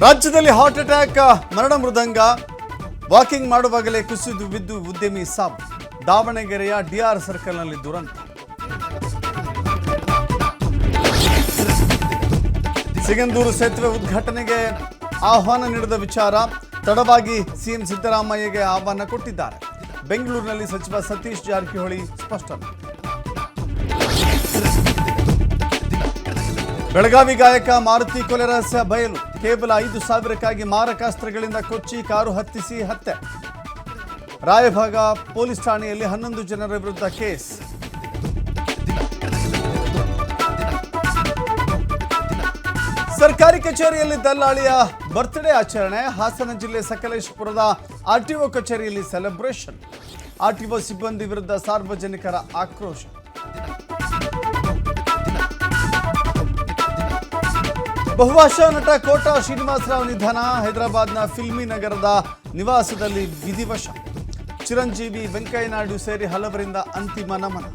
ರಾಜ್ಯದಲ್ಲಿ heart attack ಮರಣ ಮೃದಂಗ walking ಮಾಡುವಾಗಲೇ ಕುಸಿದು ಬಿದ್ದು ಉದ್ಯಮಿ ಸಾವು. ದಾವಣಗೆರೆಯ ಡಿಆರ್ ಸರ್ಕಲ್ನಲ್ಲಿ ದುರಂತ. ಸಿಗಂದೂರು ಸೇತುವೆ ಉದ್ಘಾಟನೆಗೆ ಆಹ್ವಾನ ನೀಡಿದ ವಿಚಾರ ತಡವಾಗಿ ಸಿಎಂ ಸಿದ್ದರಾಮಯ್ಯಗೆ ಆಹ್ವಾನ ಕೊಟ್ಟಿದ್ದಾರೆ. ಬೆಂಗಳೂರಿನಲ್ಲಿ ಸಚಿವ ಸತೀಶ್ ಜಾರಕಿಹೊಳಿ ಸ್ಪಷ್ಟನೆ. ಬೆಳಗಾವಿ ಗಾಯಕ ಮಾರುತಿ ಕೊಲೆ ರಹಸ್ಯ ಬಯಲು. ಕೇವಲ 5,000ಕ್ಕಾಗಿ ಮಾರಕಾಸ್ತ್ರಗಳಿಂದ ಕೊಚ್ಚಿ ಕಾರು ಹತ್ತಿಸಿ ಹತ್ಯೆ. ರಾಯಭಾಗ ಪೊಲೀಸ್ ಠಾಣೆಯಲ್ಲಿ 11 ಜನರ ವಿರುದ್ಧ ಕೇಸ್. ಸರ್ಕಾರಿ ಕಚೇರಿಯಲ್ಲಿ ದಲ್ಲಾಳಿಯ ಬರ್ತ್ಡೇ ಆಚರಣೆ. ಹಾಸನ ಜಿಲ್ಲೆ ಸಕಲೇಶಪುರದ ಆರ್ಟಿಒ ಕಚೇರಿಯಲ್ಲಿ ಸೆಲೆಬ್ರೇಷನ್. ಆರ್ಟಿಒ ಸಿಬ್ಬಂದಿ ವಿರುದ್ಧ ಸಾರ್ವಜನಿಕರ ಆಕ್ರೋಶ. ಬಹುಭಾಷಾ ನಟ ಕೋಟಾ ಶ್ರೀನಿವಾಸರಾವ್ ನಿಧನ. ಹೈದರಾಬಾದ್ನ ಫಿಲ್ಮಿ ನಗರದ ನಿವಾಸದಲ್ಲಿ ವಿಧಿವಶ. ಚಿರಂಜೀವಿ, ವೆಂಕಯ್ಯ ನಾಯ್ಡು ಸೇರಿ ಹಲವರಿಂದ ಅಂತಿಮ ನಮನ.